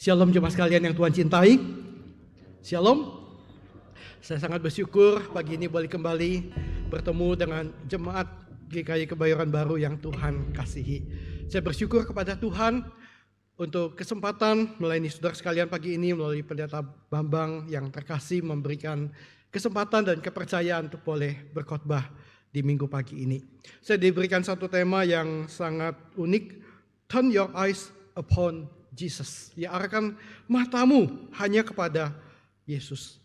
Shalom jemaat sekalian yang Tuhan cintai. Shalom. Saya sangat bersyukur pagi ini boleh kembali bertemu dengan jemaat GKI Kebayoran Baru yang Tuhan kasihi. Saya bersyukur kepada Tuhan untuk kesempatan melayani saudara sekalian pagi ini melalui Pendeta Bambang yang terkasih memberikan kesempatan dan kepercayaan untuk boleh berkhotbah di minggu pagi ini. Saya diberikan satu tema yang sangat unik, Turn your eyes upon Jesus. Ya, arahkan matamu hanya kepada Yesus.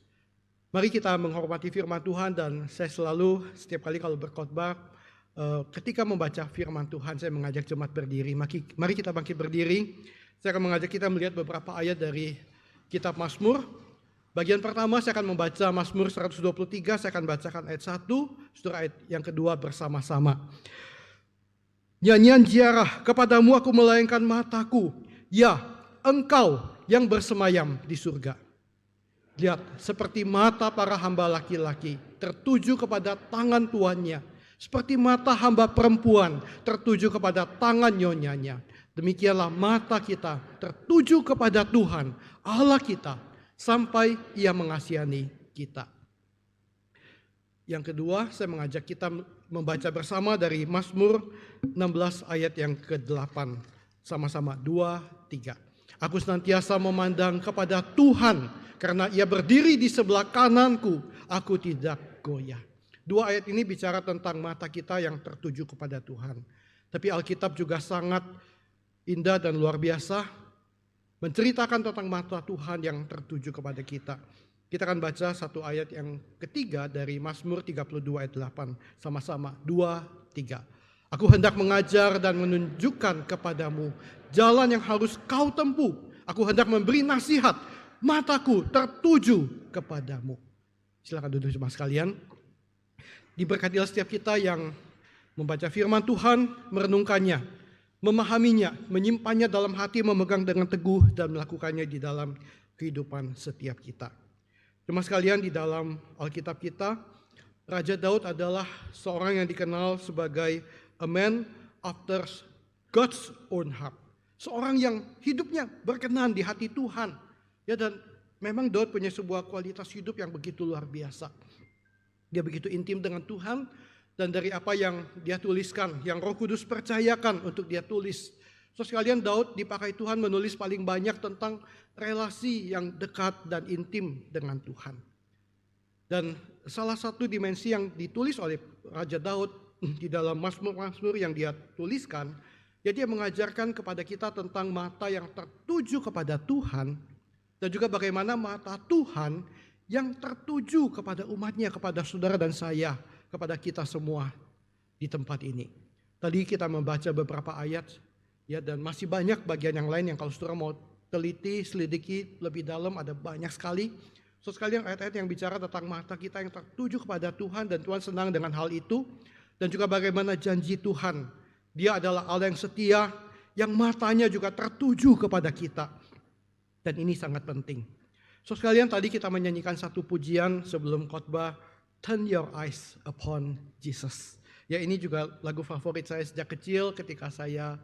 Mari kita menghormati firman Tuhan, dan saya selalu setiap kali kalau berkhotbah ketika membaca firman Tuhan saya mengajak jemaat berdiri. Mari kita bangkit berdiri. Saya akan mengajak kita melihat beberapa ayat dari kitab Mazmur. Bagian pertama saya akan membaca Mazmur 123, saya akan bacakan ayat 1, setelah ayat yang kedua bersama-sama. Nyanyian ziarah, kepadamu aku melayangkan mataku, ya engkau yang bersemayam di surga. Lihat, seperti mata para hamba laki-laki tertuju kepada tangan tuannya, seperti mata hamba perempuan tertuju kepada tangan nyonyanya. Demikianlah mata kita tertuju kepada Tuhan Allah kita sampai Ia mengasihani kita. Yang kedua, saya mengajak kita membaca bersama dari Mazmur 16 ayat yang ke-8. Sama-sama, 2, 3. Aku senantiasa memandang kepada Tuhan, karena Ia berdiri di sebelah kananku, aku tidak goyah. Dua ayat ini bicara tentang mata kita yang tertuju kepada Tuhan. Tapi Alkitab juga sangat indah dan luar biasa menceritakan tentang mata Tuhan yang tertuju kepada kita. Kita akan baca satu ayat yang ketiga dari Mazmur 32 ayat 8. Sama-sama, 2, 3. Aku hendak mengajar dan menunjukkan kepadamu jalan yang harus kau tempuh. Aku hendak memberi nasihat, mataku tertuju kepadamu. Silakan duduk jemaat sekalian. Diberkatilah setiap kita yang membaca firman Tuhan, merenungkannya, memahaminya, menyimpannya dalam hati, memegang dengan teguh dan melakukannya di dalam kehidupan setiap kita. Jemaat sekalian, di dalam Alkitab kita, Raja Daud adalah seorang yang dikenal sebagai a man after God's own heart. Seorang yang hidupnya berkenan di hati Tuhan. Ya, dan memang Daud punya sebuah kualitas hidup yang begitu luar biasa. Dia begitu intim dengan Tuhan, dan dari apa yang dia tuliskan, yang Roh Kudus percayakan untuk dia tulis. So sekalian, Daud dipakai Tuhan menulis paling banyak tentang relasi yang dekat dan intim dengan Tuhan. Dan salah satu dimensi yang ditulis oleh Raja Daud di dalam Mazmur-Mazmur yang dia tuliskan, ya, dia mengajarkan kepada kita tentang mata yang tertuju kepada Tuhan, dan juga bagaimana mata Tuhan yang tertuju kepada umatnya, kepada saudara dan saya, kepada kita semua di tempat ini. Tadi kita membaca beberapa ayat, ya, dan masih banyak bagian yang lain yang kalau saudara mau teliti, selidiki lebih dalam, ada banyak sekali. So sekalian, ayat-ayat yang bicara tentang mata kita yang tertuju kepada Tuhan, dan Tuhan senang dengan hal itu. Dan juga bagaimana janji Tuhan, Dia adalah Allah yang setia, yang matanya juga tertuju kepada kita. Dan ini sangat penting. So sekalian, tadi kita menyanyikan satu pujian sebelum khotbah, Turn your eyes upon Jesus. Ya, ini juga lagu favorit saya sejak kecil ketika saya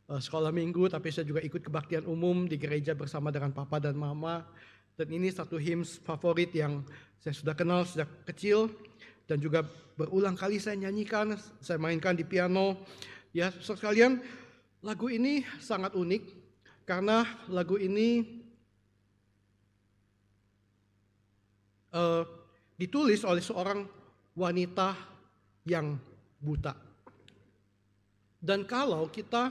sekolah minggu, tapi saya juga ikut kebaktian umum di gereja bersama dengan papa dan mama. Dan ini satu hymns favorit yang saya sudah kenal sejak kecil, dan juga berulang kali saya nyanyikan, saya mainkan di piano. Ya, so sekalian, lagu ini sangat unik karena lagu ini ditulis oleh seorang wanita yang buta. Dan kalau kita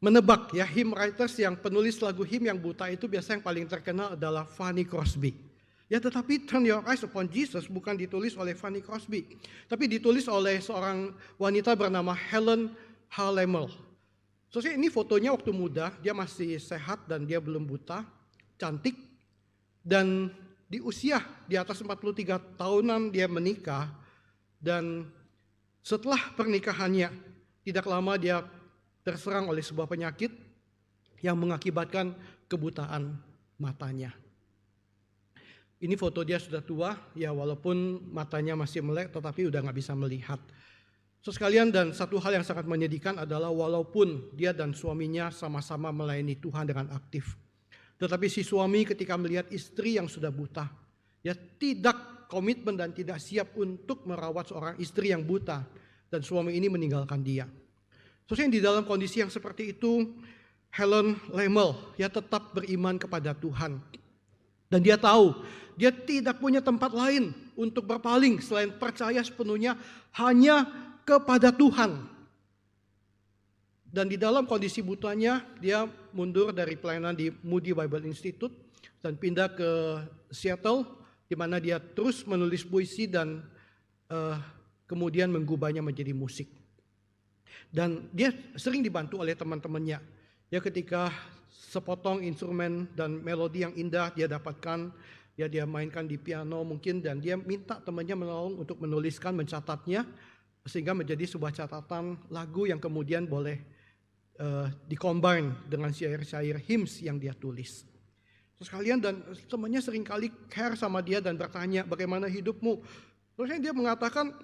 menebak, ya, hymn writers, yang penulis lagu hymn yang buta itu biasanya yang paling terkenal adalah Fanny Crosby. Ya, tetapi Turn Your Eyes Upon Jesus bukan ditulis oleh Fanny Crosby, tapi ditulis oleh seorang wanita bernama Helen Hallemel. So, ini fotonya waktu muda, dia masih sehat dan dia belum buta, cantik. Dan di usia di atas 43 tahunan dia menikah, dan setelah pernikahannya tidak lama dia terserang oleh sebuah penyakit yang mengakibatkan kebutaan matanya. Ini foto dia sudah tua, ya, walaupun matanya masih melek tetapi udah gak bisa melihat. So sekalian, dan satu hal yang sangat menyedihkan adalah walaupun dia dan suaminya sama-sama melayani Tuhan dengan aktif, tetapi si suami ketika melihat istri yang sudah buta, ya tidak komitmen dan tidak siap untuk merawat seorang istri yang buta, dan suami ini meninggalkan dia. So di dalam kondisi yang seperti itu, Helen Lemmel ya tetap beriman kepada Tuhan. Dan dia tahu dia tidak punya tempat lain untuk berpaling selain percaya sepenuhnya hanya kepada Tuhan. Dan di dalam kondisi butanya, dia mundur dari pelayanan di Moody Bible Institute dan pindah ke Seattle, di mana dia terus menulis puisi dan kemudian menggubahnya menjadi musik. Dan dia sering dibantu oleh teman-temannya. Ya ketika sepotong instrumen dan melodi yang indah dia dapatkan, ya dia mainkan di piano mungkin, dan dia minta temannya menolong untuk menuliskan, mencatatnya, sehingga menjadi sebuah catatan lagu yang kemudian boleh dikombine dengan syair-syair hymns yang dia tulis. Terus kalian, dan temannya seringkali care sama dia dan bertanya, bagaimana hidupmu? Terus dia mengatakan,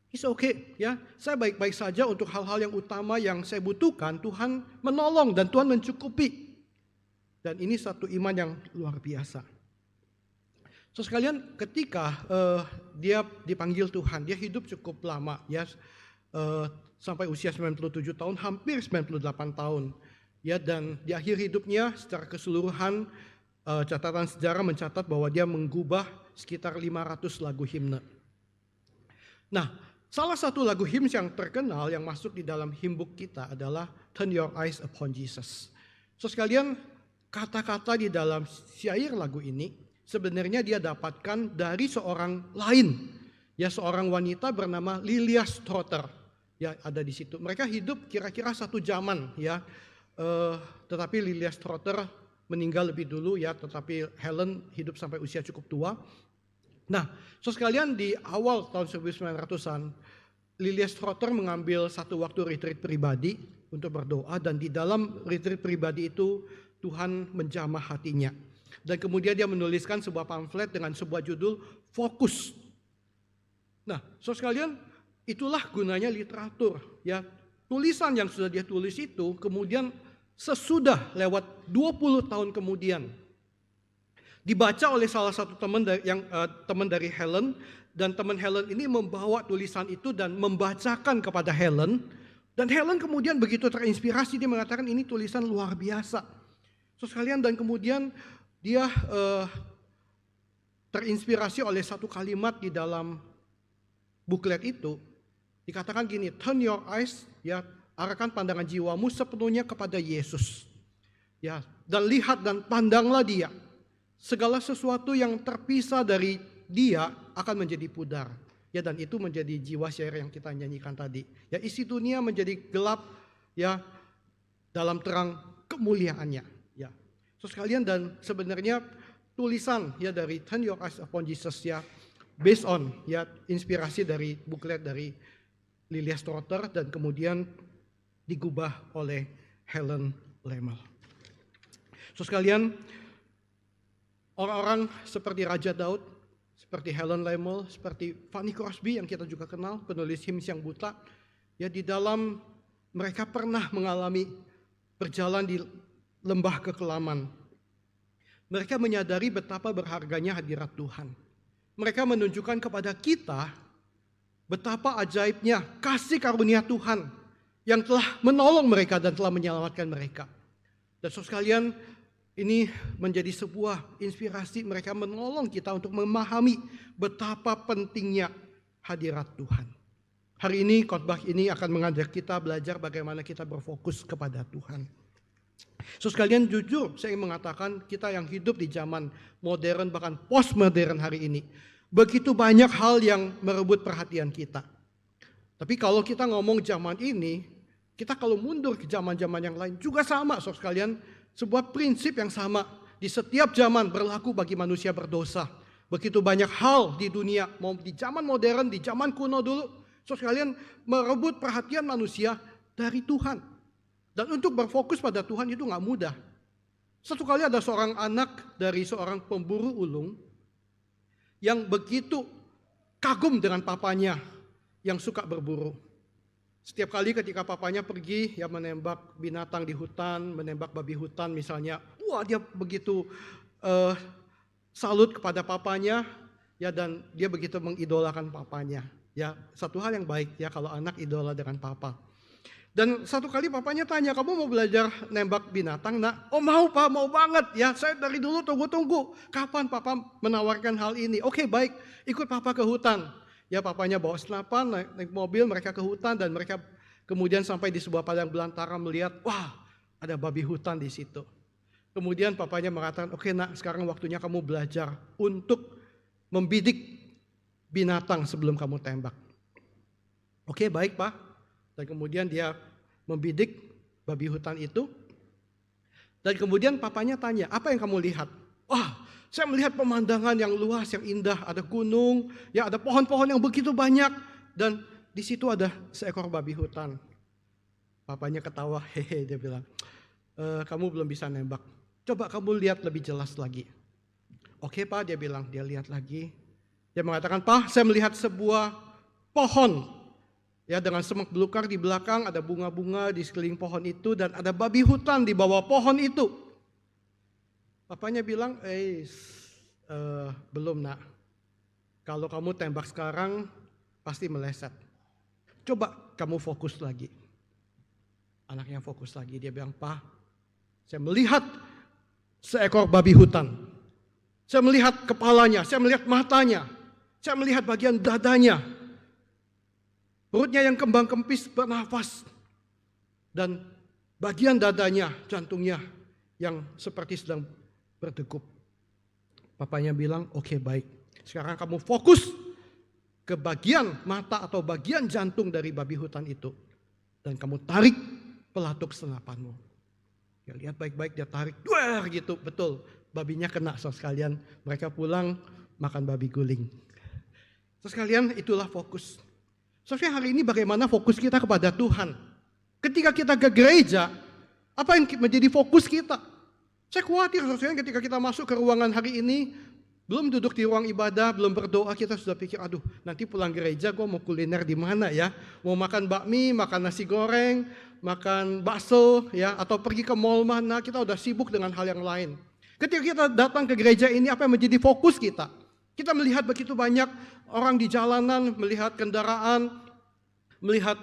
it's okay, ya, saya baik-baik saja. Untuk hal-hal yang utama yang saya butuhkan, Tuhan menolong dan Tuhan mencukupi. Dan ini satu iman yang luar biasa. So sekalian, ketika dia dipanggil Tuhan, dia hidup cukup lama, ya, sampai usia 97 tahun, hampir 98 tahun. Ya, dan di akhir hidupnya secara keseluruhan, catatan sejarah mencatat bahwa dia menggubah sekitar 500 lagu himne. Nah, salah satu lagu hymns yang terkenal yang masuk di dalam hymn book kita adalah Turn Your Eyes Upon Jesus. So sekalian, kata-kata di dalam syair lagu ini sebenarnya dia dapatkan dari seorang lain, ya, seorang wanita bernama Lilia Strotter, ya, ada di situ. Mereka hidup kira-kira satu zaman, ya, tetapi Lilia Strotter meninggal lebih dulu, ya, tetapi Helen hidup sampai usia cukup tua. Nah, so sekalian, di awal tahun 1900-an, Lilia Strotter mengambil satu waktu retreat pribadi untuk berdoa, dan di dalam retreat pribadi itu Tuhan menjamah hatinya. Dan kemudian dia menuliskan sebuah pamflet dengan sebuah judul Fokus. Nah, so sekalian, itulah gunanya literatur, ya. Tulisan yang sudah dia tulis itu kemudian sesudah lewat 20 tahun kemudian dibaca oleh salah satu teman dari Helen, dan teman Helen ini membawa tulisan itu dan membacakan kepada Helen, dan Helen kemudian begitu terinspirasi, dia mengatakan ini tulisan luar biasa. So sekalian, dan kemudian dia terinspirasi oleh satu kalimat di dalam buklet itu, dikatakan gini, turn your eyes, ya, arahkan pandangan jiwamu sepenuhnya kepada Yesus, ya, dan lihat dan pandanglah dia. Segala sesuatu yang terpisah dari dia akan menjadi pudar. Ya, dan itu menjadi jiwa syair yang kita nyanyikan tadi. Ya, isi dunia menjadi gelap, ya, dalam terang kemuliaannya. Ya. So sekalian, dan sebenarnya tulisan, ya, dari Turn Your Eyes Upon Jesus, ya, based on, ya, inspirasi dari buklet dari Lilia Strotter dan kemudian digubah oleh Helen Lemmel. So sekalian, orang-orang seperti Raja Daud, seperti Helen Lemmel, seperti Fanny Crosby yang kita juga kenal, penulis hymns yang buta, ya, di dalam mereka pernah mengalami berjalan di lembah kekelaman. Mereka menyadari betapa berharganya hadirat Tuhan. Mereka menunjukkan kepada kita betapa ajaibnya kasih karunia Tuhan yang telah menolong mereka dan telah menyelamatkan mereka. Dan saudara sekalian, ini menjadi sebuah inspirasi, mereka menolong kita untuk memahami betapa pentingnya hadirat Tuhan. Hari ini khotbah ini akan mengajak kita belajar bagaimana kita berfokus kepada Tuhan. So sekalian, jujur saya ingin mengatakan kita yang hidup di zaman modern bahkan postmodern hari ini, begitu banyak hal yang merebut perhatian kita. Tapi kalau kita ngomong zaman ini, kita kalau mundur ke zaman-zaman yang lain juga sama, so sekalian, sebuah prinsip yang sama di setiap zaman berlaku bagi manusia berdosa. Begitu banyak hal di dunia, mau di zaman modern, di zaman kuno dulu, so sekalian, merebut perhatian manusia dari Tuhan. Dan untuk berfokus pada Tuhan itu gak mudah. Satu kali ada seorang anak dari seorang pemburu ulung yang begitu kagum dengan papanya yang suka berburu. Setiap kali ketika papanya pergi ya menembak binatang di hutan, menembak babi hutan misalnya, wah dia begitu salut kepada papanya ya, dan dia begitu mengidolakan papanya. Ya, satu hal yang baik ya kalau anak idola dengan papa. Dan satu kali papanya tanya, kamu mau belajar nembak binatang nak? Oh mau pak, mau banget ya, saya dari dulu tunggu-tunggu. Kapan papa menawarkan hal ini? Oke baik, ikut papa ke hutan. Ya papanya bawa senapan, naik mobil, mereka ke hutan dan mereka kemudian sampai di sebuah padang belantara melihat, wah ada babi hutan di situ. Kemudian papanya mengatakan, oke nak, sekarang waktunya kamu belajar untuk membidik binatang sebelum kamu tembak. Oke baik pak. Dan kemudian dia membidik babi hutan itu. Dan kemudian papanya tanya, apa yang kamu lihat? Wah, saya melihat pemandangan yang luas, yang indah. Ada gunung, ya ada pohon-pohon yang begitu banyak. Dan di situ ada seekor babi hutan. Papanya ketawa, hehe, dia bilang, kamu belum bisa nembak. Coba kamu lihat lebih jelas lagi. Oke pak, dia bilang, dia lihat lagi. Dia mengatakan, pak saya melihat sebuah pohon. Ya dengan semak belukar di belakang, ada bunga-bunga di sekeliling pohon itu, dan ada babi hutan di bawah pohon itu. Papanya bilang, belum nak. Kalau kamu tembak sekarang, pasti meleset. Coba kamu fokus lagi. Anaknya fokus lagi, dia bilang, Pak, saya melihat seekor babi hutan. Saya melihat kepalanya, saya melihat matanya, saya melihat bagian dadanya. Perutnya yang kembang kempis bernafas. Dan bagian dadanya, jantungnya yang seperti sedang berdegup. Papanya bilang, oke baik. Sekarang kamu fokus ke bagian mata atau bagian jantung dari babi hutan itu. Dan kamu tarik pelatuk senapanmu. Ya lihat baik-baik, dia tarik. Duer gitu, betul. Babinya kena sekalian. Mereka pulang makan babi guling. Sekalian itulah fokus. Soalnya hari ini bagaimana fokus kita kepada Tuhan. Ketika kita ke gereja, apa yang menjadi fokus kita? Saya khawatir soalnya ketika kita masuk ke ruangan hari ini, belum duduk di ruang ibadah, belum berdoa, kita sudah pikir, aduh nanti pulang gereja gue mau kuliner di mana ya? Mau makan bakmi, makan nasi goreng, makan bakso, ya, atau pergi ke mall mana, kita udah sibuk dengan hal yang lain. Ketika kita datang ke gereja ini, apa yang menjadi fokus kita? Kita melihat begitu banyak orang di jalanan, melihat kendaraan, melihat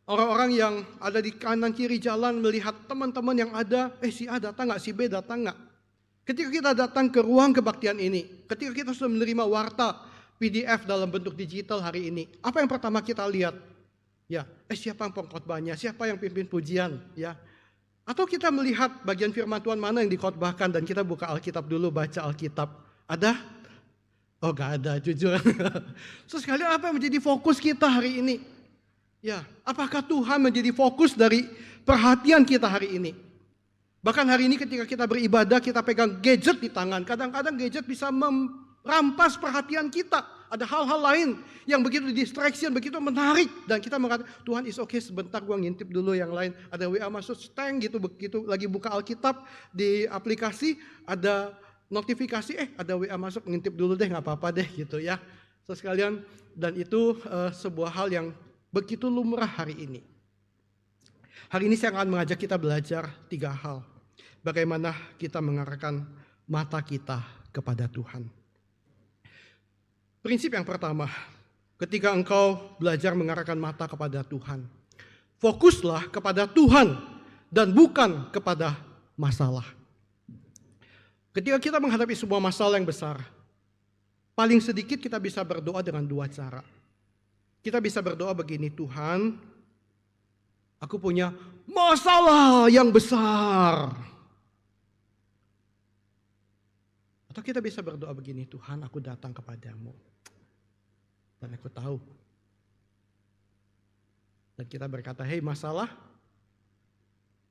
orang-orang yang ada di kanan kiri jalan, melihat teman-teman yang ada, si A datang nggak, si B datang nggak. Ketika kita datang ke ruang kebaktian ini, ketika kita sudah menerima warta PDF dalam bentuk digital hari ini, apa yang pertama kita lihat? Ya, siapa yang pengkhotbahnya, siapa yang pimpin pujian, ya. Atau kita melihat bagian firman Tuhan mana yang dikhotbahkan dan kita buka Alkitab dulu, baca Alkitab. Ada? Oh gak ada, jujur. So sekalian apa yang menjadi fokus kita hari ini? Ya, apakah Tuhan menjadi fokus dari perhatian kita hari ini? Bahkan hari ini ketika kita beribadah, kita pegang gadget di tangan. Kadang-kadang gadget bisa merampas perhatian kita. Ada hal-hal lain yang begitu distraction, begitu menarik. Dan kita mengatakan, Tuhan is okay, sebentar gue ngintip dulu yang lain. Ada WA masuk, steng gitu, begitu lagi buka Alkitab di aplikasi, ada notifikasi, ada WA masuk, ngintip dulu deh, gak apa-apa deh gitu ya. So sekalian, dan itu sebuah hal yang begitu lumrah hari ini. Hari ini saya akan mengajak kita belajar 3 hal. Bagaimana kita mengarahkan mata kita kepada Tuhan. Prinsip yang pertama, ketika engkau belajar mengarahkan mata kepada Tuhan, fokuslah kepada Tuhan dan bukan kepada masalah. Ketika kita menghadapi sebuah masalah yang besar, paling sedikit kita bisa berdoa dengan 2 cara. Kita bisa berdoa begini, Tuhan, aku punya masalah yang besar. Atau kita bisa berdoa begini, Tuhan, aku datang kepadamu. Dan aku tahu. Dan kita berkata, hei masalah,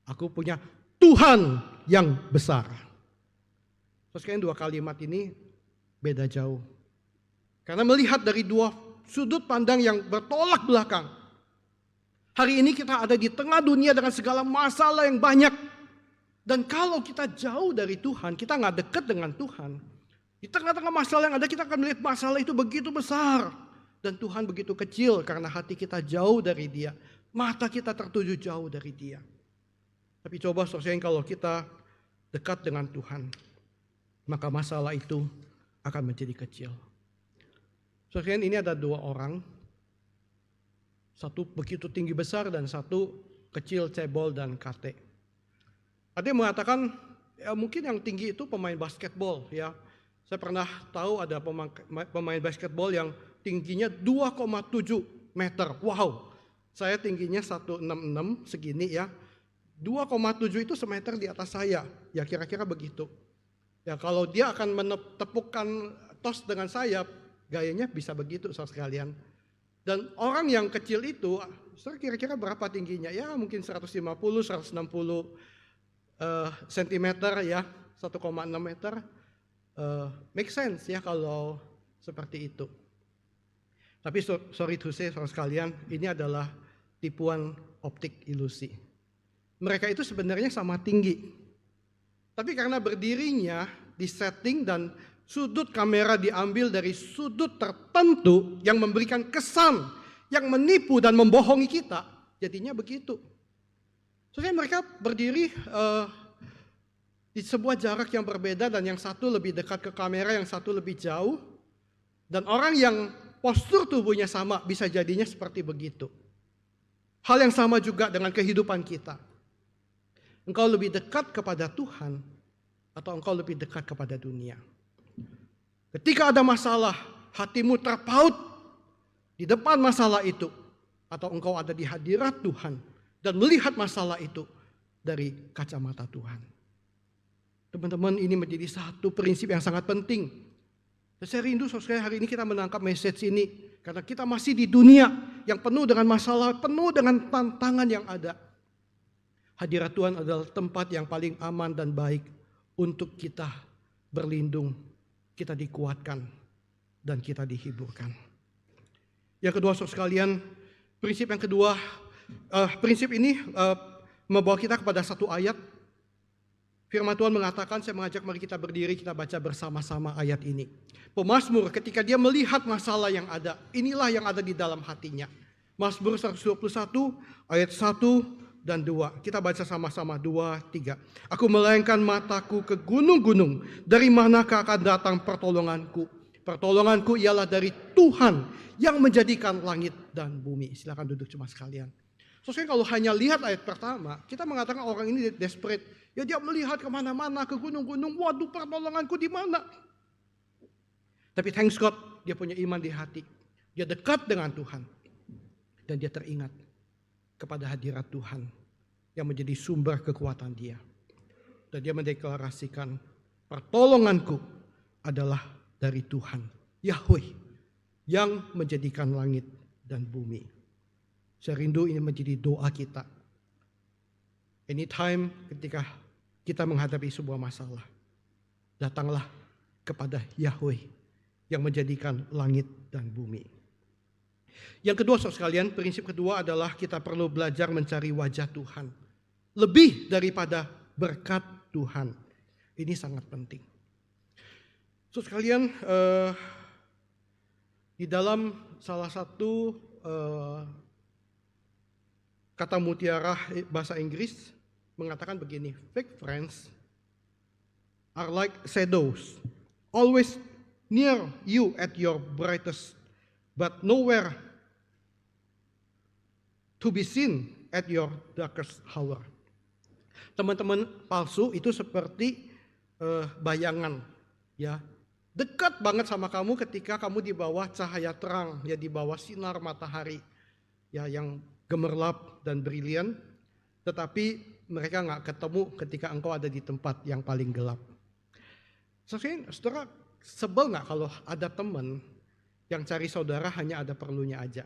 aku punya Tuhan yang besar. Terus kayaknya 2 kalimat ini beda jauh. Karena melihat dari 2 sudut pandang yang bertolak belakang. Hari ini kita ada di tengah dunia dengan segala masalah yang banyak. Dan kalau kita jauh dari Tuhan, kita nggak dekat dengan Tuhan. Di tengah-tengah masalah yang ada, kita akan melihat masalah itu begitu besar. Dan Tuhan begitu kecil karena hati kita jauh dari Dia. Mata kita tertuju jauh dari Dia. Tapi coba saudara kalau kita dekat dengan Tuhan, maka masalah itu akan menjadi kecil. Saudara ini ada dua orang, satu begitu tinggi besar dan satu kecil, cebol dan kate. Ada yang mengatakan ya mungkin yang tinggi itu pemain basketball ya. Saya pernah tahu ada pemain basketball yang tingginya 2,7 meter. Wow. Saya tingginya 166 segini ya. 2,7 itu semeter di atas saya. Ya kira-kira begitu. Ya kalau dia akan menepukkan tos dengan saya, gayanya bisa begitu saudara sekalian. Dan orang yang kecil itu, kira-kira berapa tingginya? Ya mungkin 150, 160 sentimeter ya, 1,6 meter. Make sense ya kalau seperti itu. Tapi sorry to say saudara sekalian, ini adalah tipuan optik ilusi. Mereka itu sebenarnya sama tinggi. Tapi karena berdirinya di setting dan sudut kamera diambil dari sudut tertentu yang memberikan kesan, yang menipu dan membohongi kita, jadinya begitu. Soalnya mereka berdiri di sebuah jarak yang berbeda dan yang satu lebih dekat ke kamera, yang satu lebih jauh. Dan orang yang postur tubuhnya sama bisa jadinya seperti begitu. Hal yang sama juga dengan kehidupan kita. Engkau lebih dekat kepada Tuhan atau engkau lebih dekat kepada dunia. Ketika ada masalah, hatimu terpaut di depan masalah itu. Atau engkau ada di hadirat Tuhan dan melihat masalah itu dari kacamata Tuhan. Teman-teman, ini menjadi satu prinsip yang sangat penting. Saya rindu saudara hari ini kita menangkap message ini. Karena kita masih di dunia yang penuh dengan masalah, penuh dengan tantangan yang ada. Hadirat Tuhan adalah tempat yang paling aman dan baik untuk kita berlindung, kita dikuatkan, dan kita dihiburkan. Yang kedua saudara sekalian, prinsip yang kedua, prinsip ini membawa kita kepada satu ayat. Firman Tuhan mengatakan, saya mengajak mari kita berdiri, kita baca bersama-sama ayat ini. Pemazmur ketika dia melihat masalah yang ada, inilah yang ada di dalam hatinya. Mazmur 121 ayat 1 dan 2. Kita baca sama-sama 2, 3. Aku melayangkan mataku ke gunung-gunung, dari manakah akan datang pertolonganku? Pertolonganku ialah dari Tuhan yang menjadikan langit dan bumi. Silakan duduk cuma sekalian. Soalnya kalau hanya lihat ayat pertama, kita mengatakan orang ini desperate. Ya dia melihat kemana-mana, ke gunung-gunung, waduh pertolonganku di mana? Tapi thanks God, dia punya iman di hati. Dia dekat dengan Tuhan. Dan dia teringat kepada hadirat Tuhan yang menjadi sumber kekuatan dia. Dan dia mendeklarasikan, pertolonganku adalah dari Tuhan, Yahweh, yang menjadikan langit dan bumi. Saya rindu ini menjadi doa kita. Anytime ketika kita menghadapi sebuah masalah, datanglah kepada Yahweh yang menjadikan langit dan bumi. Yang kedua saudara sekalian, prinsip kedua adalah kita perlu belajar mencari wajah Tuhan. Lebih daripada berkat Tuhan. Ini sangat penting. Saudara sekalian, di dalam salah satu kata mutiara bahasa Inggris mengatakan begini, fake friends are like shadows, always near you at your brightest, but nowhere to be seen at your darkest hour. Teman-teman palsu itu seperti bayangan, ya, dekat banget sama kamu ketika kamu di bawah cahaya terang, ya di bawah sinar matahari, ya yang gemerlap dan brilian, tetapi mereka nggak ketemu ketika engkau ada di tempat yang paling gelap. Saudara sebel nggak kalau ada teman yang cari saudara hanya ada perlunya aja?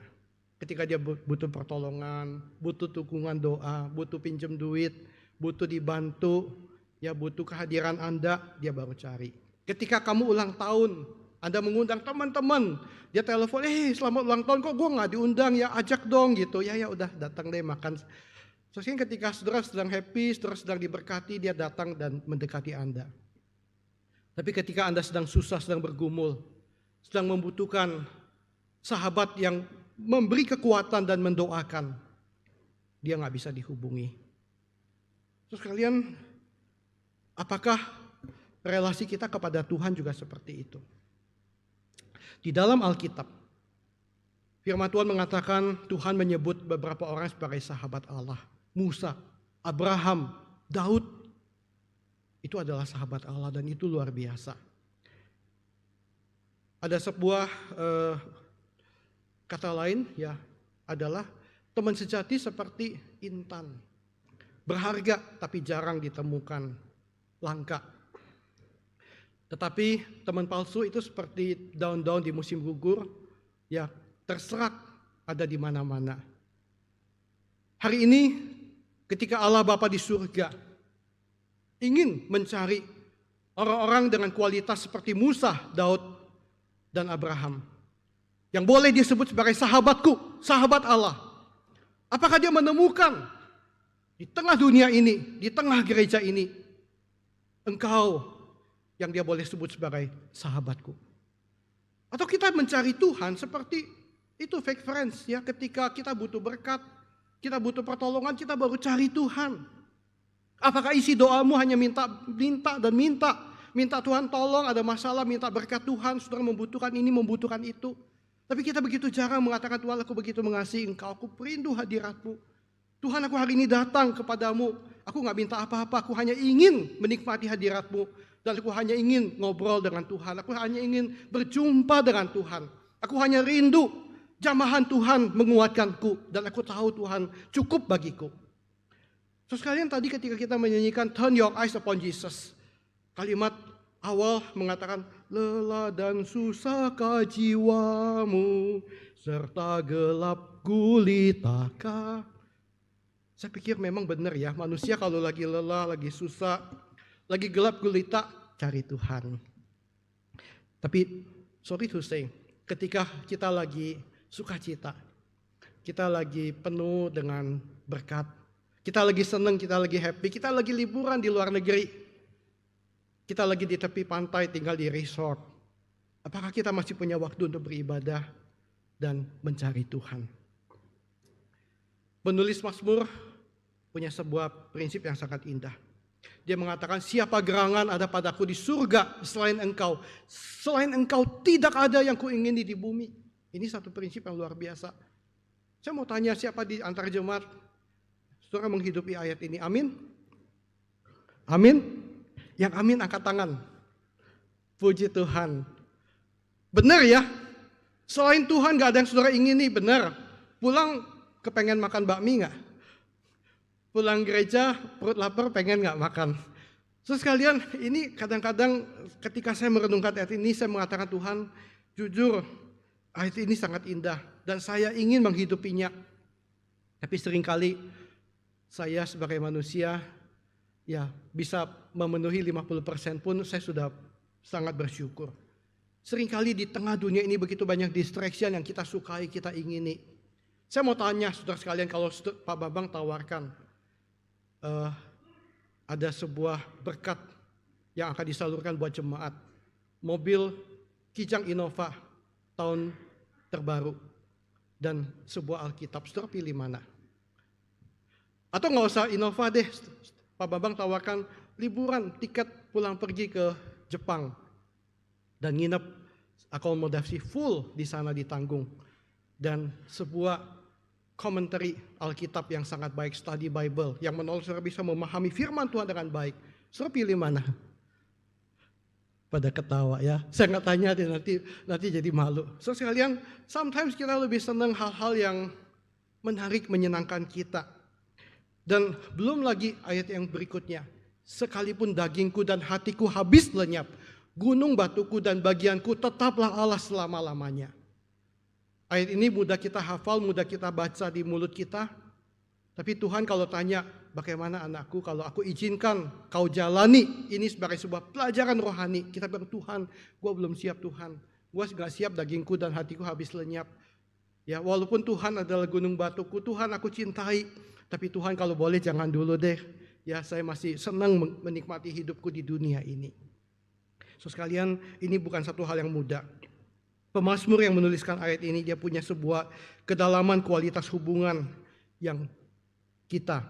Ketika dia butuh pertolongan, butuh dukungan doa, butuh pinjam duit, butuh dibantu, ya butuh kehadiran Anda, dia baru cari. Ketika kamu ulang tahun, Anda mengundang teman-teman, dia telepon, selamat ulang tahun, kok gue nggak diundang, ya ajak dong gitu. Ya udah datang deh makan. Soalnya ketika saudara sedang happy, saudara sedang diberkati, dia datang dan mendekati Anda. Tapi ketika Anda sedang susah, sedang bergumul, sedang membutuhkan sahabat yang memberi kekuatan dan mendoakan, dia nggak bisa dihubungi. Terus kalian, apakah relasi kita kepada Tuhan juga seperti itu? Di dalam Alkitab, firman Tuhan mengatakan Tuhan menyebut beberapa orang sebagai sahabat Allah. Musa, Abraham, Daud, itu adalah sahabat Allah dan itu luar biasa. Ada sebuah kata lain ya adalah teman sejati seperti intan. Berharga tapi jarang ditemukan, langka. Tetapi teman palsu itu seperti daun-daun di musim gugur, ya terserak ada di mana-mana. Hari ini ketika Allah Bapa di surga ingin mencari orang-orang dengan kualitas seperti Musa, Daud, dan Abraham yang boleh disebut sebagai sahabatku, sahabat Allah. Apakah dia menemukan di tengah dunia ini, di tengah gereja ini, engkau yang dia boleh sebut sebagai sahabatku? Atau kita mencari Tuhan seperti itu fake friends ya, ketika kita butuh berkat, kita butuh pertolongan, kita baru cari Tuhan. Apakah isi doamu hanya minta Tuhan tolong, ada masalah, minta berkat Tuhan, saudara membutuhkan ini, membutuhkan itu. Tapi kita begitu jarang mengatakan, Tuhan aku begitu mengasihi engkau, aku rindu hadiratmu. Tuhan aku hari ini datang kepadamu, aku gak minta apa-apa, aku hanya ingin menikmati hadiratmu. Dan aku hanya ingin ngobrol dengan Tuhan, aku hanya ingin berjumpa dengan Tuhan. Aku hanya rindu jamahan Tuhan menguatkanku, dan aku tahu Tuhan cukup bagiku. So sekalian tadi ketika kita menyanyikan Turn Your Eyes Upon Jesus, kalimat awal mengatakan lelah dan susahkah jiwamu serta gelap gulitaka. Saya pikir memang benar ya, manusia kalau lagi lelah, lagi susah, lagi gelap gulita, cari Tuhan. Tapi sorry to say, ketika kita lagi sukacita, kita lagi penuh dengan berkat, kita lagi senang, kita lagi happy, kita lagi liburan di luar negeri, kita lagi di tepi pantai tinggal di resort. Apakah kita masih punya waktu untuk beribadah dan mencari Tuhan? Penulis Mazmur punya sebuah prinsip yang sangat indah. Dia mengatakan, siapa gerangan ada padaku di surga selain engkau. Selain engkau tidak ada yang kuingini di bumi. Ini satu prinsip yang luar biasa. Saya mau tanya siapa di antara jemaat, saudara menghidupi ayat ini, amin? Amin? Yang amin angkat tangan. Puji Tuhan. Benar ya? Selain Tuhan gak ada yang saudara ingini, benar. Pulang kepengen makan bakmi gak? Pulang gereja perut lapar pengen gak makan? Terus sekalian ini kadang-kadang ketika saya merenungkan ayat ini, saya mengatakan Tuhan jujur ayat ini sangat indah dan saya ingin menghidupinya. Tapi seringkali saya sebagai manusia ya bisa memenuhi 50% pun saya sudah sangat bersyukur. Seringkali di tengah dunia ini begitu banyak distraction yang kita sukai, kita ingini. Saya mau tanya saudara sekalian, kalau Pak Bambang tawarkan ada sebuah berkat yang akan disalurkan buat jemaat, mobil Kijang Innova tahun terbaru dan sebuah Alkitab, saudara pilih mana? Atau nggak usah Innova deh, Pak Bambang tawarkan liburan, tiket pulang pergi ke Jepang dan nginep akomodasi full di sana ditanggung, dan sebuah komentari Alkitab yang sangat baik, study Bible yang menolong saudara bisa memahami firman Tuhan dengan baik. Saudara pilih mana? Pada ketawa ya. Saya nggak tanya deh, nanti jadi malu. So sekalian, sometimes kita lebih senang hal-hal yang menarik, menyenangkan kita. Dan belum lagi ayat yang berikutnya. Sekalipun dagingku dan hatiku habis lenyap, gunung batuku dan bagianku tetaplah Allah selama-lamanya. Ayat ini mudah kita hafal, mudah kita baca di mulut kita. Tapi Tuhan kalau tanya, bagaimana anakku kalau aku izinkan kau jalani ini sebagai sebuah pelajaran rohani. Kita bilang, Tuhan, gue belum siap Tuhan. Gue gak siap, dagingku dan hatiku habis lenyap. Ya, walaupun Tuhan adalah gunung batuku, Tuhan aku cintai. Tapi Tuhan kalau boleh jangan dulu deh. Ya, saya masih senang menikmati hidupku di dunia ini. So sekalian, ini bukan satu hal yang mudah. Pemazmur yang menuliskan ayat ini, dia punya sebuah kedalaman kualitas hubungan yang kita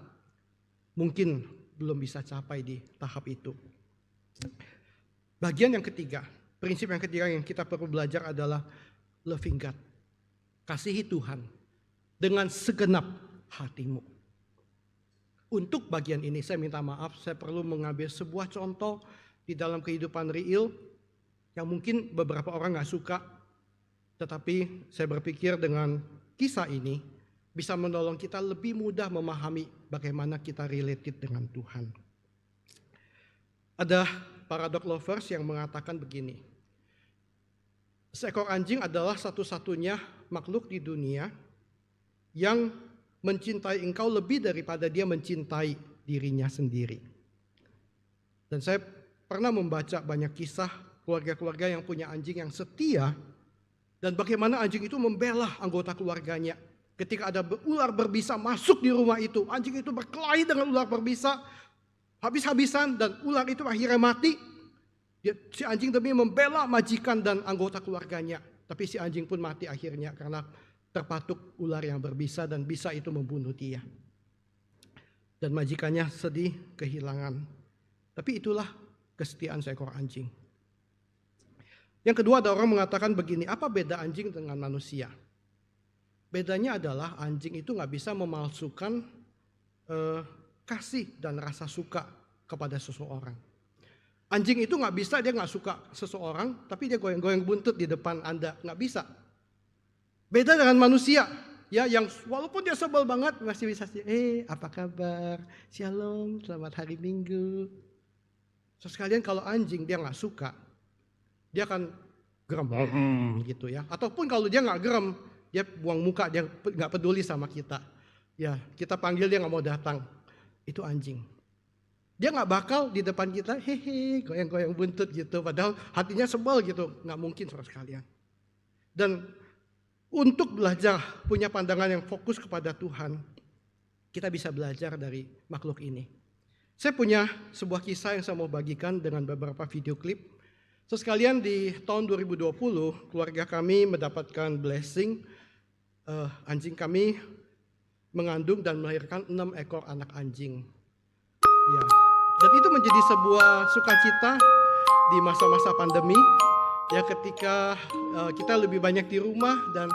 mungkin belum bisa capai di tahap itu. Bagian yang ketiga, prinsip yang ketiga yang kita perlu belajar adalah loving God. Kasihi Tuhan dengan segenap hatimu. Untuk bagian ini saya minta maaf, saya perlu mengambil sebuah contoh di dalam kehidupan real yang mungkin beberapa orang gak suka. Tetapi saya berpikir dengan kisah ini bisa menolong kita lebih mudah memahami bagaimana kita related dengan Tuhan. Ada para dog lovers yang mengatakan begini, seekor anjing adalah satu-satunya makhluk di dunia yang mencintai engkau lebih daripada dia mencintai dirinya sendiri. Dan saya pernah membaca banyak kisah keluarga-keluarga yang punya anjing yang setia, dan bagaimana anjing itu membela anggota keluarganya. Ketika ada ular berbisa masuk di rumah itu, anjing itu berkelahi dengan ular berbisa, habis-habisan, dan ular itu akhirnya mati. Si anjing demi membela majikan dan anggota keluarganya, tapi si anjing pun mati akhirnya karena terpatuk ular yang berbisa dan bisa itu membunuh dia. Dan majikannya sedih kehilangan. Tapi itulah kesetiaan seekor anjing. Yang kedua, ada orang mengatakan begini, apa beda anjing dengan manusia? Bedanya adalah anjing itu gak bisa memalsukan kasih dan rasa suka kepada seseorang. Anjing itu gak bisa, dia gak suka seseorang, tapi dia goyang-goyang buntut di depan Anda, gak bisa. Beda dengan manusia, ya, yang walaupun dia sebel banget masih bisa apa kabar, shalom, selamat hari Minggu. So, sekalian kalau anjing dia nggak suka, dia akan geram gitu ya. Ataupun kalau dia nggak geram, dia buang muka, dia nggak peduli sama kita. Ya, kita panggil dia nggak mau datang. Itu anjing. Dia nggak bakal di depan kita goyang-goyang buntut gitu, padahal hatinya sebel gitu, nggak mungkin sama sekalian. Dan untuk belajar punya pandangan yang fokus kepada Tuhan, kita bisa belajar dari makhluk ini. Saya punya sebuah kisah yang saya mau bagikan dengan beberapa video klip. So, sekalian di tahun 2020, keluarga kami mendapatkan blessing. Anjing kami mengandung dan melahirkan 6 ekor anak anjing. Ya, dan itu menjadi sebuah sukacita di masa-masa pandemi. Ya, ketika kita lebih banyak di rumah dan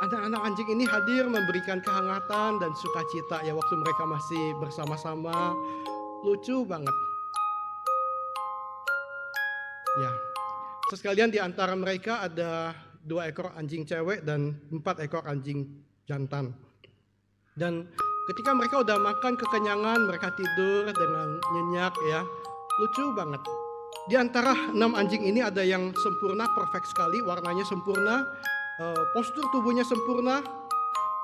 anak-anak anjing ini hadir memberikan kehangatan dan sukacita ya waktu mereka masih bersama-sama. Lucu banget. Ya. Sekalian di antara mereka ada 2 ekor anjing cewek dan 4 ekor anjing jantan. Dan ketika mereka udah makan kekenyangan, mereka tidur dengan nyenyak ya. Lucu banget. Di antara 6 anjing ini ada yang sempurna, perfect sekali, warnanya sempurna, postur tubuhnya sempurna,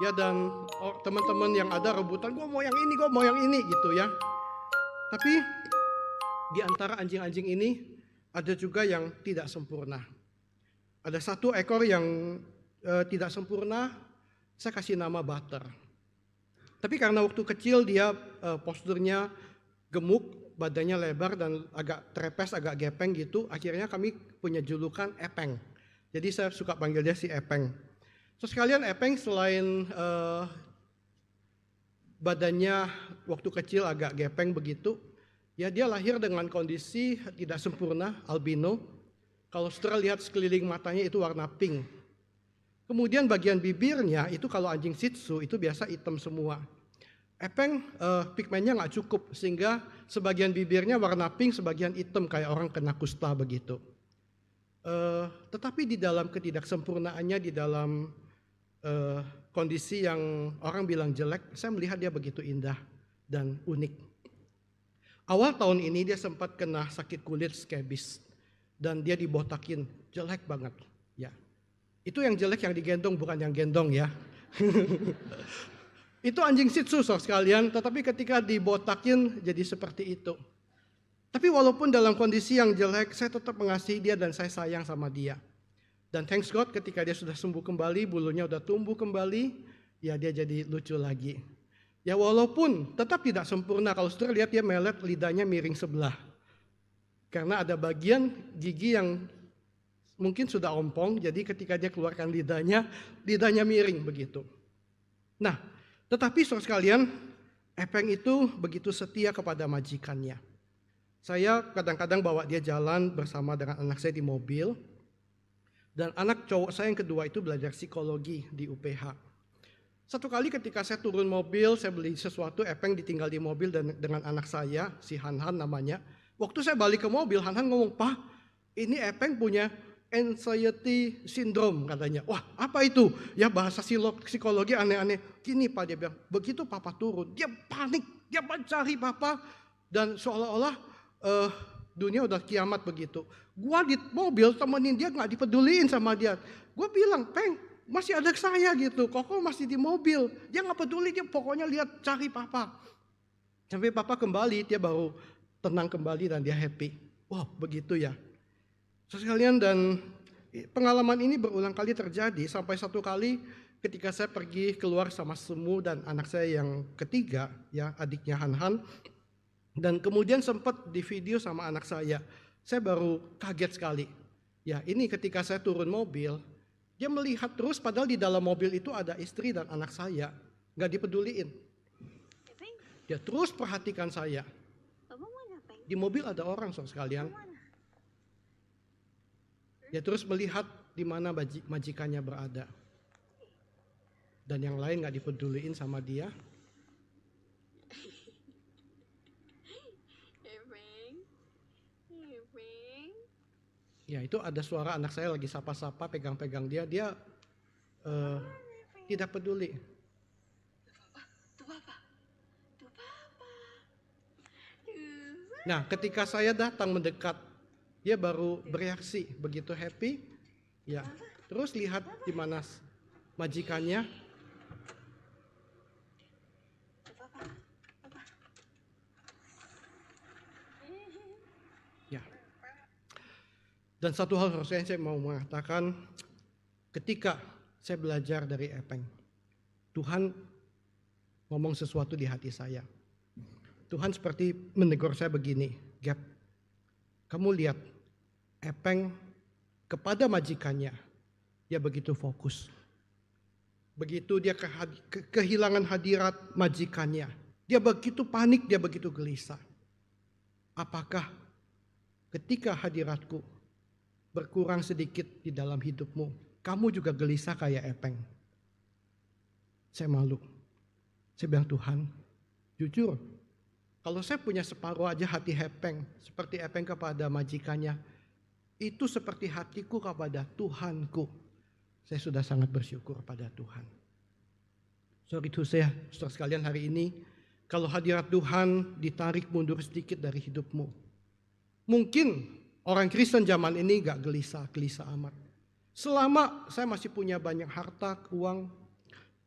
ya, dan teman-teman yang ada rebutan, gue mau yang ini gitu ya. Tapi di antara anjing-anjing ini ada juga yang tidak sempurna. Ada 1 ekor yang tidak sempurna, saya kasih nama Butter. Tapi karena waktu kecil dia posturnya gemuk, badannya lebar dan agak trepes, agak gepeng gitu, akhirnya kami punya julukan Epeng. Jadi saya suka panggil dia si Epeng. So, sekalian Epeng selain badannya waktu kecil agak gepeng begitu, ya dia lahir dengan kondisi tidak sempurna, albino. Kalau saudara lihat sekeliling matanya itu warna pink. Kemudian bagian bibirnya itu kalau anjing Shih Tzu itu biasa hitam semua. Epeng pigmennya nggak cukup sehingga sebagian bibirnya warna pink, sebagian hitam kayak orang kena kusta begitu. Tetapi di dalam ketidaksempurnaannya, di dalam kondisi yang orang bilang jelek, saya melihat dia begitu indah dan unik. Awal tahun ini dia sempat kena sakit kulit skabis dan dia dibotakin, jelek banget. Ya, itu yang jelek yang digendong, bukan yang gendong ya. Itu anjing Shih Tzu sekalian, tetapi ketika dibotakin jadi seperti itu. Tapi walaupun dalam kondisi yang jelek, saya tetap mengasihi dia dan saya sayang sama dia. Dan thanks God ketika dia sudah sembuh kembali, bulunya udah tumbuh kembali, ya dia jadi lucu lagi. Ya walaupun tetap tidak sempurna, kalau saudara lihat dia melet, lidahnya miring sebelah. Karena ada bagian gigi yang mungkin sudah ompong, jadi ketika dia keluarkan lidahnya miring begitu. Nah, tetapi saudara sekalian, Epeng itu begitu setia kepada majikannya. Saya kadang-kadang bawa dia jalan bersama dengan anak saya di mobil. Dan anak cowok saya yang kedua itu belajar psikologi di UPH. Satu kali ketika saya turun mobil, saya beli sesuatu, Epeng ditinggal di mobil dan dengan anak saya, si Han-Han namanya. Waktu saya balik ke mobil, Han-Han ngomong, "Pak, ini Epeng punya anxiety syndrome," katanya. Wah, apa itu? Ya bahasa psikologi aneh-aneh. Gini Pak, dia bilang, begitu Papa turun, dia panik, dia mencari Papa. Dan seolah-olah dunia udah kiamat begitu. Gua di mobil temenin dia, gak dipeduliin sama dia. Gua bilang, "Peng, masih ada saya gitu, Koko masih di mobil." Dia gak peduli, dia pokoknya lihat cari Papa. Sampai Papa kembali, dia baru tenang kembali dan dia happy. Wow, begitu ya. Sekalian, dan pengalaman ini berulang kali terjadi sampai satu kali ketika saya pergi keluar sama Semu dan anak saya yang ketiga, ya adiknya Han-Han. Dan kemudian sempat di video sama anak saya baru kaget sekali. Ya ini ketika saya turun mobil, dia melihat terus padahal di dalam mobil itu ada istri dan anak saya. Gak dipeduliin. Dia terus perhatikan saya. Di mobil ada orang sekalian. Dia terus melihat di mana majikannya berada. Dan yang lain gak dipeduliin sama dia. Ya itu ada suara anak saya lagi sapa-sapa, pegang-pegang dia tidak peduli. Nah ketika saya datang mendekat, dia baru bereaksi begitu happy. Ya terus lihat di mana majikannya. Ya. Dan satu hal yang saya mau mengatakan, ketika saya belajar dari Epeng, Tuhan ngomong sesuatu di hati saya. Tuhan seperti menegur saya begini, "Gap, kamu lihat Epeng kepada majikannya, dia begitu fokus. Begitu dia kehilangan hadirat majikannya, dia begitu panik, dia begitu gelisah. Apakah ketika hadiratku berkurang sedikit di dalam hidupmu, kamu juga gelisah kayak Epeng?" Saya malu. Saya bilang, "Tuhan, jujur, kalau saya punya separuh aja hati Epeng, seperti Epeng kepada majikannya, itu seperti hatiku kepada Tuhanku. Saya sudah sangat bersyukur pada Tuhan." Sorry to say, saudara sekalian, hari ini kalau hadirat Tuhan ditarik mundur sedikit dari hidupmu, mungkin orang Kristen zaman ini gak gelisah amat. Selama saya masih punya banyak harta, uang,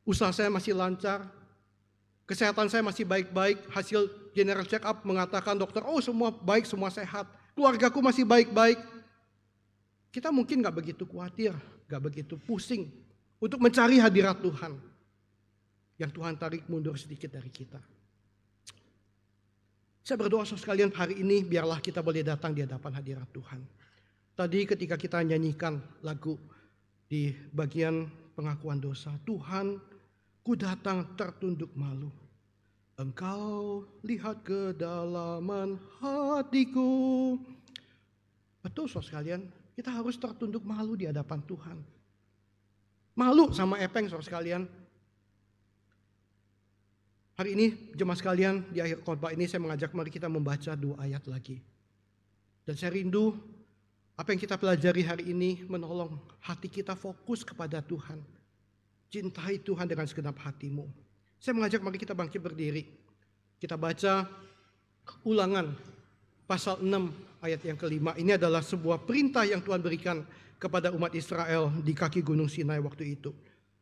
usaha saya masih lancar, kesehatan saya masih baik-baik, hasil general check up mengatakan dokter, oh semua baik, semua sehat, keluargaku masih baik-baik. Kita mungkin gak begitu khawatir, gak begitu pusing untuk mencari hadirat Tuhan. Yang Tuhan tarik mundur sedikit dari kita. Saya berdoa sekalian hari ini biarlah kita boleh datang di hadapan hadirat Tuhan. Tadi ketika kita nyanyikan lagu di bagian pengakuan dosa, Tuhan, ku datang tertunduk malu. Engkau lihat kedalaman hatiku. Betul saudara sekalian, kita harus tertunduk malu di hadapan Tuhan. Malu sama Epeng saudara sekalian. Hari ini jemaat sekalian, di akhir khotbah ini saya mengajak mari kita membaca 2 ayat lagi. Dan saya rindu apa yang kita pelajari hari ini menolong hati kita fokus kepada Tuhan. Cintai Tuhan dengan segenap hatimu. Saya mengajak mari kita bangkit berdiri. Kita baca Ulangan pasal 6 ayat yang ke-5. Ini adalah sebuah perintah yang Tuhan berikan kepada umat Israel di kaki Gunung Sinai waktu itu.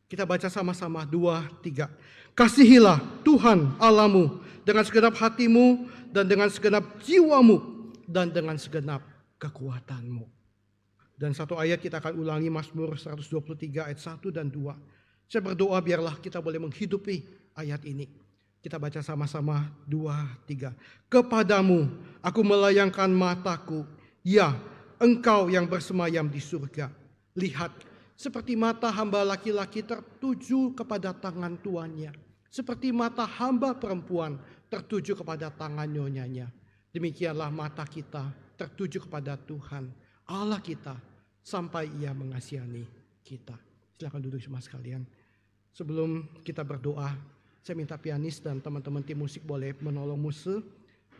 Kita baca sama-sama 2, 3. Kasihilah Tuhan Allahmu dengan segenap hatimu dan dengan segenap jiwamu dan dengan segenap kekuatanmu. Dan satu ayat kita akan ulangi, Mazmur 123 ayat 1 dan 2. Saya berdoa biarlah kita boleh menghidupi ayat ini. Kita baca sama-sama 2, 3. Kepadamu aku melayangkan mataku, ya Engkau yang bersemayam di surga. Lihat, seperti mata hamba laki-laki tertuju kepada tangan tuannya, Seperti mata hamba perempuan tertuju kepada tangan nyonyanya. Demikianlah mata kita tertuju kepada Tuhan, Allah kita, sampai Ia mengasihani kita. Silakan duduk semua sekalian. Sebelum kita berdoa, saya minta pianis dan teman-teman tim musik boleh menolong Muse.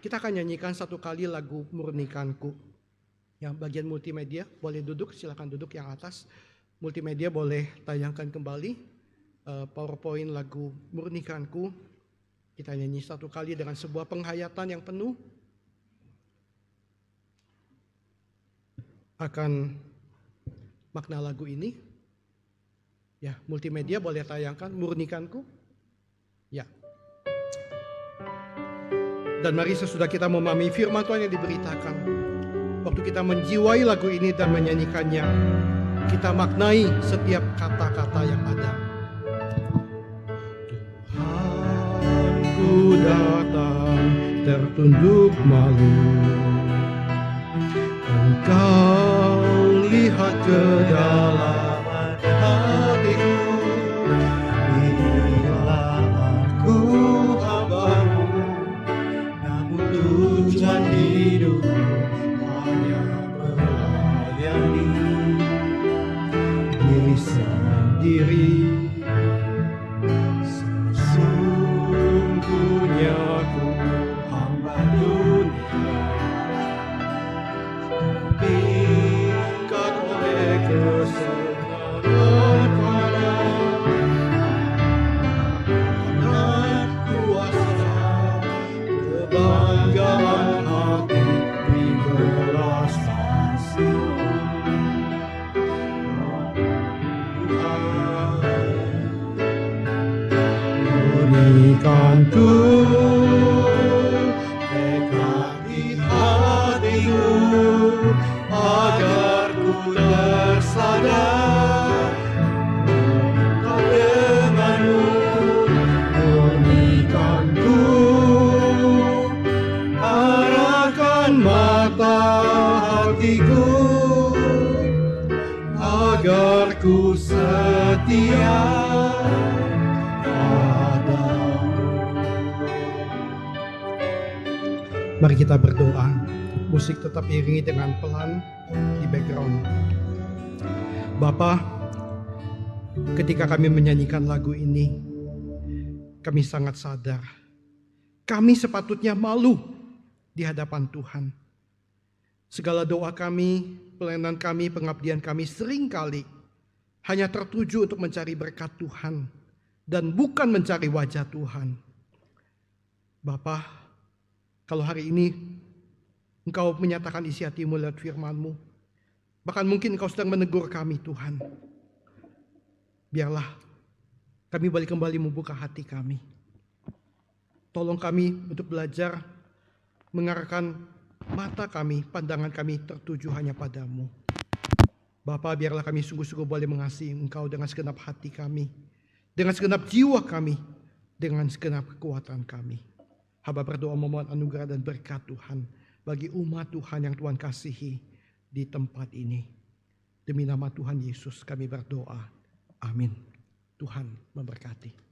Kita akan nyanyikan satu kali lagu Murnikanku. Yang bagian multimedia boleh duduk, silakan duduk yang atas. Multimedia boleh tayangkan kembali PowerPoint lagu Murnikanku. Kita nyanyi satu kali dengan sebuah penghayatan yang penuh akan makna lagu ini. Ya, multimedia boleh tayangkan Murnikanku. Ya. Dan mari sesudah kita memahami firman Tuhan yang diberitakan, waktu kita menjiwai lagu ini dan menyanyikannya, kita maknai setiap kata-kata yang ada. Tuhanku datang tertunduk malu, Engkau lihat ke dalam hatiku. Bila aku hambamu, namun tujuan hidup hanya melayani diri sendiri. Sesungguhnya aku hamba dunia, terikat oleh kesenangan pada dan kuasa, kebanggaan hati dibelas kasihan. Murnikanku tekad di hatiku, agar ku tersadar engkau denganmu. Murnikanku, arahkan mata hatiku, agar ku setia padamu. Mari kita berdoa. Musik tetap iringi dengan pelan di background. Bapa, ketika kami menyanyikan lagu ini, kami sangat sadar kami sepatutnya malu di hadapan Tuhan. Segala doa kami, pelayanan kami, pengabdian kami seringkali hanya tertuju untuk mencari berkat Tuhan dan bukan mencari wajah Tuhan. Bapa, kalau hari ini Engkau menyatakan isi hatimu lewat firman-Mu, bahkan mungkin Engkau sedang menegur kami Tuhan, biarlah kami balik kembali membuka hati kami. Tolong kami untuk belajar mengarahkan mata kami, pandangan kami tertuju hanya padamu. Bapa, biarlah kami sungguh-sungguh boleh mengasihi Engkau dengan segenap hati kami, dengan segenap jiwa kami, dengan segenap kekuatan kami. Hamba berdoa memohon anugerah dan berkat Tuhan bagi umat Tuhan yang Tuhan kasihi di tempat ini. Demi nama Tuhan Yesus kami berdoa. Amin. Tuhan memberkati.